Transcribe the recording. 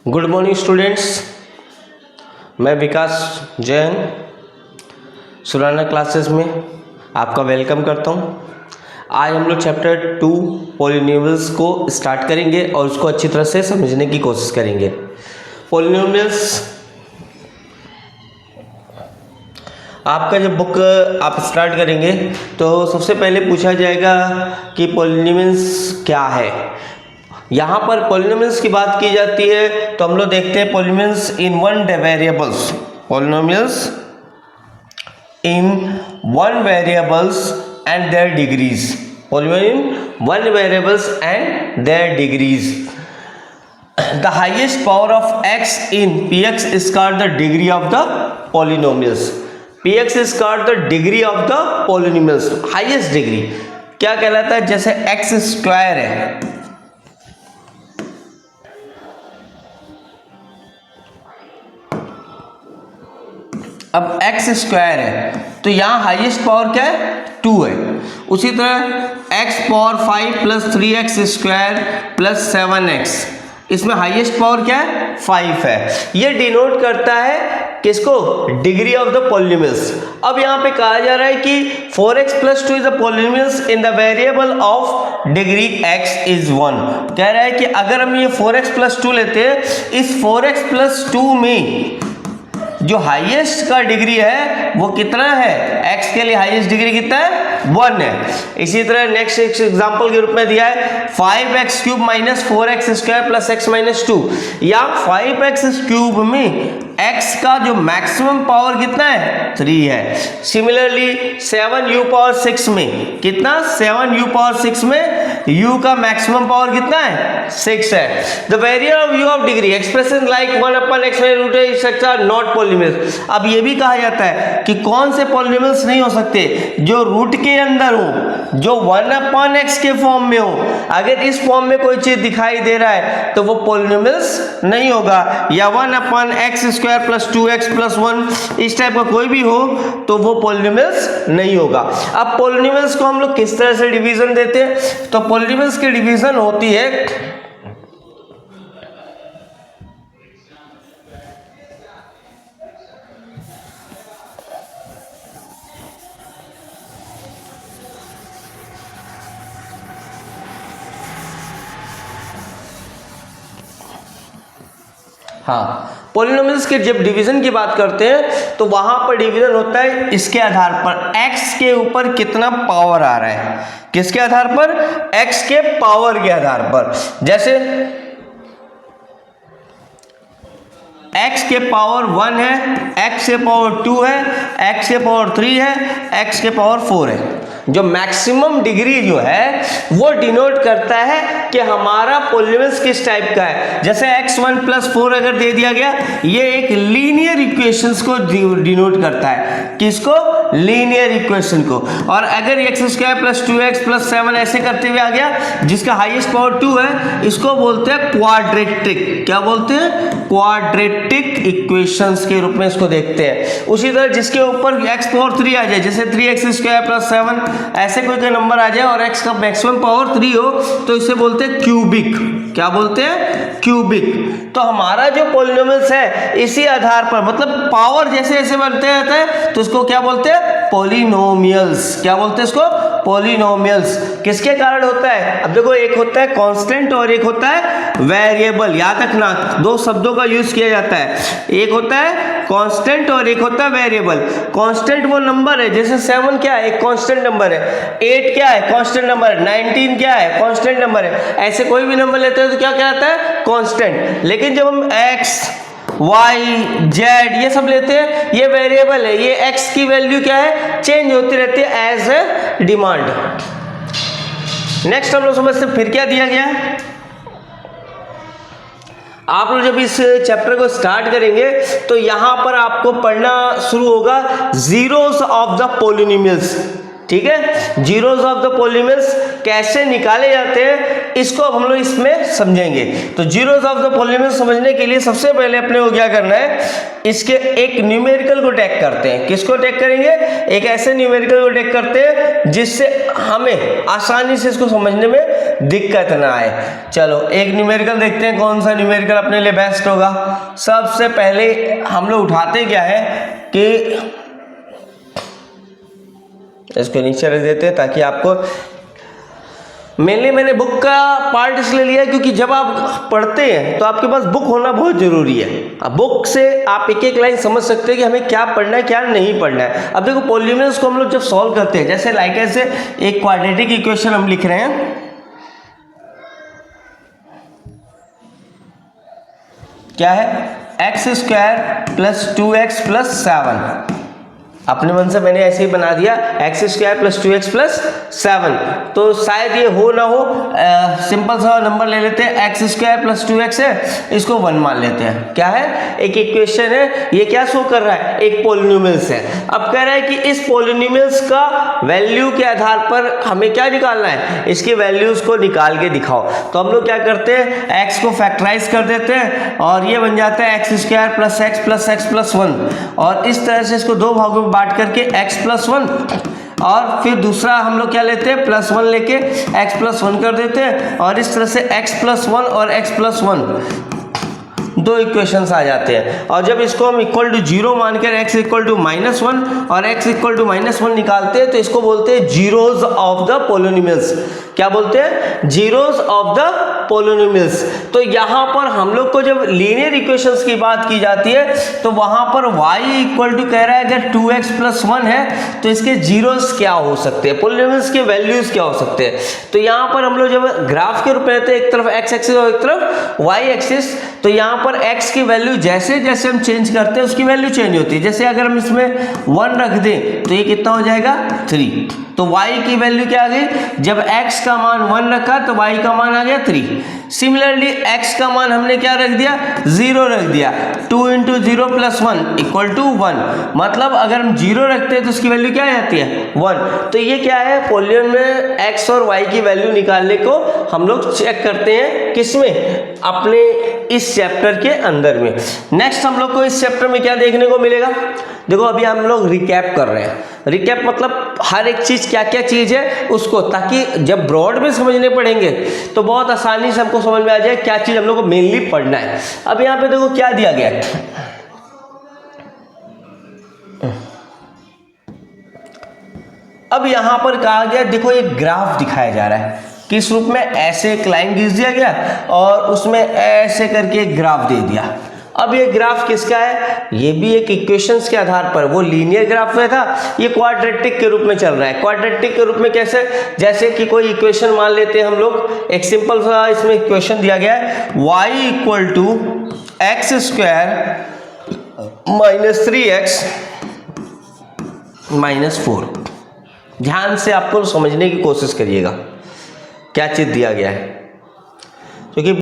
Good morning students, मैं विकास Jain Surana classes में आपका वेलकम करता हूँ। आज हम लोग चैप्टर 2 पॉलिनोमियल्स को स्टार्ट करेंगे और उसको अच्छी तरह से समझने की कोशिश करेंगे। पॉलिनोमियल्स आपका जब बुक आप स्टार्ट करेंगे तो सबसे पहले पूछा जाएगा कि पॉलिनोमियल्स क्या है। यहाँ पर पॉलिनोमियल्स की बात की जाती है तो हम लोग देखते हैं polynomials in one variables, polynomials in one variables and their degrees, polynomial in one variables and their degrees. The highest power of x in px is called the degree of the polynomials. px is called the degree of the polynomials. Highest degree क्या कहलाता है? जैसे x square है, अब x square है तो यहाँ highest power क्या है? 2 है। उसी तरह x power 5 plus 3x square plus 7x, इसमें हाईएस्ट पावर क्या है? 5 है। ये डिनोट करता है किसको? Degree of the polynomials. अब यहाँ पे कहा जा रहा है कि 4x plus 2 is the polynomials in the variable of degree x is 1। कह रहा है कि अगर हम ये 4x प्लस 2 लेते हैं, इस 4x प्लस 2 में जो हाईएस्ट का डिग्री है वो कितना है? x के लिए हाईएस्ट डिग्री कितना है? 1 है। इसी तरह नेक्स्ट एग्जांपल के रूप में दिया है 5x cube minus 4x square plus x minus 2। या 5x क्यूब में x का जो मैक्सिमम पावर कितना है? 3 है। सिमिलरली 7u पावर 6 में कितना? 7u पावर 6 में u का मैक्सिमम पावर कितना है? 6 है। The variable of u of degree expression like 1/x root etcetera not polynomials. अब ये भी कहा जाता है कि कौन से पॉलिनोमियल्स नहीं हो सकते? जो रूट के अंदर हो, जो 1/x के फॉर्म में हो। अगर इस फॉर्म में कोई चीज दिखाई दे रहा है तो वो पॉलिनोमियल्स नहीं होगा। या 1/x square plus 2x plus 1 इस टाइप का कोई भी हो तो वो पॉलिनोमियल्स नहीं होगा। अब पॉलिनोमियल्स को हम लोग किस तरह से डिवीजन देते हैं? तो पॉलिनोमियल्स की डिवीजन होती है पॉलिनोमियल्स के जब डिवीजन की बात करते हैं तो वहां पर डिवीजन होता है इसके आधार पर x के ऊपर कितना पावर आ रहा है। किसके आधार पर? x के पावर के आधार पर। जैसे x के पावर 1 है, x के पावर 2 है, x के पावर 3 है, x के पावर 4 है। जो मैक्सिमम डिग्री जो है वो डिनोट करता है कि हमारा पॉलिनोमियल्स किस टाइप का है। जैसे x1 प्लस 4 अगर दे दिया गया, ये एक लीनियर इक्वेशंस को डिनोट करता है। किसको? लीनियर इक्वेशन को। और अगर x square plus 2x plus 7 ऐसे करते हुए आ गया, जिसका हाईएस्ट पावर 2 है, इसको बोलते हैं क्वाड्रेटिक। क्या बोलते हैं? क्वाड्रेटिक इक्वेशंस के रूप में इसको देखते हैं। उसी तरह जिसके ऊपर x पावर 3 आ जाए, जैसे 3x स्क्वायर प्लस 7 ऐसे कोई नंबर आ जाए और x का मैक्सिमम पावर 3 हो तो इसे बोलते हैं क्यूबिक। क्या बोलते हैं? क्यूबिक। तो हमारा जो पॉलिनोमियल्स है इसी आधार पर, मतलब पावर जैसे जैसे बढ़ते रहता है तो इसको क्या बोलते हैं? पॉलिनोमियल्स। क्या बोलते हैं इसको? पॉलिनोमियल्स। किसके कारण होता है? अब देखो, एक होता है कांस्टेंट और एक होता है वेरिएबल। याद रखना, दो शब्दों का यूज किया जाता है। एक होता है कांस्टेंट और एक होता है वेरिएबल। कांस्टेंट वो नंबर है, जैसे 7 क्या है? एक कांस्टेंट नंबर है। 8 क्या है? कांस्टेंट नंबर है। 19 क्या है? कांस्टेंट नंबर है। ऐसे कोई भी नंबर लेते हैं तो क्या कहलाता है? कांस्टेंट। लेकिन जब हम x y z ये सब लेते हैं, ये वेरिएबल है। ये x की वैल्यू क्या है? चेंज होती रहती है एज ए डिमांड। नेक्स्ट हम लोग समझते हैं फिर क्या दिया गया है। आप लोग जब इस चैप्टर को स्टार्ट करेंगे तो यहां पर आपको पढ़ना शुरू होगा जीरोस ऑफ द पॉलिनोमियल्स। ठीक है? जीरोस ऑफ द पॉलिनोमियल्स कैसे निकाले जाते हैं इसको अब हम लोग इसमें समझेंगे। तो जीरोस ऑफ द पॉलिनोमियल समझने के लिए सबसे पहले अपने को क्या करना है, इसके एक न्यूमेरिकल को टेक करते हैं। किसको टेक करेंगे? एक ऐसे न्यूमेरिकल को टेक करते हैं जिससे हमें आसानी से इसको समझने में दिक्कत ना आए। चलो एक न्यूमेरिकल देखते हैं, कौन सा न्यूमेरिकल अपने लिए बेस्ट होगा। सबसे पहले हम लोग उठाते क्या है कि इसको नीचे रख देते हैं ताकि आपको, मेनली मैंने बुक का पार्ट इसलिए लिया क्योंकि जब आप पढ़ते हैं तो आपके पास बुक होना बहुत जरूरी है। अब बुक से आप एक एक लाइन समझ सकते हैं कि हमें क्या पढ़ना है क्या नहीं पढ़ना है। अब देखो पॉलिनोमियल्स को हम लोग जब सॉल्व करते हैं, जैसे लाइक ऐसे एक क्वाड्रेटिक इक्वेशन हम लिख रहे हैं, क्या है, x square plus 2x plus 7। अपने मन से मैंने ऐसे ही बना दिया, x square plus 2x plus 7। तो शायद ये हो ना हो, सिंपल सा नंबर ले लेते हैं, एक्स स्क्वायर प्लस 2x है, इसको 1 मान लेते हैं। क्या है, एक इक्वेशन है, ये क्या शो कर रहा है, एक पॉलिनोमियल्स है। अब कह रहा है कि इस पॉलिनोमियल्स का वैल्यू के आधार पर हमें क्या निकालना है, इसकी वैल्यूज को निकाल के दिखाओ। तो हम लोग क्या करते हैं, x को फैक्टराइज कर देते हैं और ये बन जाता है x square plus x plus 1, और इस तरह से इसको दो भागों में बांट करके x प्लस 1, और फिर दूसरा हम लोग क्या लेते हैं, प्लस 1 लेके x प्लस 1 कर देते हैं, और इस तरह से x प्लस 1 और x प्लस 1 दो इक्वेशंस आ जाते हैं। और जब इसको हम इक्वल टू 0 मानकर x इक्वल टू -1 और x इक्वल टू -1 निकालते हैं तो इसको बोलते हैं जीरोस ऑफ द पॉलिनोमियल्स। क्या बोलते हैं, जीरोस ऑफ द पॉलिनोमियल्स। तो यहाँ पर हम लोग को जब लीनियर इक्वेशंस की बात की जाती है तो वहां पर y इक्वल टू कह रहा है अगर 2x प्लस 1 है तो इसके जीरोस क्या हो सकते हैं, पॉलिनोमियल्स के वैल्यूज क्या हो सकते हैं। तो यहाँ पर हम लोग जब ग्राफ के रूप में लेते हैं, एक तरफ x एक्सिस और एक तरफ y एक्सिस, तो यहाँ पर x की वैल्यू जैसे जैसे हम चेंज करते हैं उसकी वैल्यू चेंज होती है। जैसे अगर हम इसमें 1 रख दें तो ये कितना हो जाएगा, 3। तो y की वैल्यू क्या आ गई, जब x का मान 1 रखा तो y का मान आ गया 3। सिमिलरली x का मान हमने क्या रख दिया, 0 रख दिया। 2 × 0 + 1 = 1, मतलब अगर हम 0 रखते हैं तो उसकी वैल्यू क्या आ जाती है, 1। तो ये क्या है, पॉलिनोमियल में x और y की वैल्यू निकालने को हम लोग चेक करते हैं, किसमें, अपने इस चैप्टर के अंदर में। नेक्स्ट हम लोग को इस चैप्टर में क्या देखने को मिलेगा, देखो अभी हम लोग रिकैप कर रहे हैं। रिकैप मतलब हर एक चीज क्या क्या चीज है उसको, ताकि जब ब्रॉड में समझने पड़ेंगे तो बहुत आसानी से हमको समझ में आ जाए क्या चीज हम लोग को मेनली पढ़ना है। अब यहाँ पे देखो क्या दिया गया है, अब यहाँ पर कहा गया, देखो एक ग्राफ दिखाया जा रहा है, किस रूप में, ऐसे एक लाइन खींच दिया गया और उसमें ऐसे करके एक ग्राफ दे दिया। अब ये ग्राफ किसका है, ये भी एक इक्वेशंस के आधार पर, वो लीनियर ग्राफ में था, ये क्वाड्रेटिक के रूप में चल रहा है। क्वाड्रेटिक के रूप में कैसे, जैसे कि कोई इक्वेशन मान लेते हैं हम लोग, एक सिंपल सा इसमें इक्वेशन दिया गया है, y = x² - 3x - 4। ध्यान से आपको समझने की कोशिश करिएगा क्या चीज दिया गया है, क्योंकि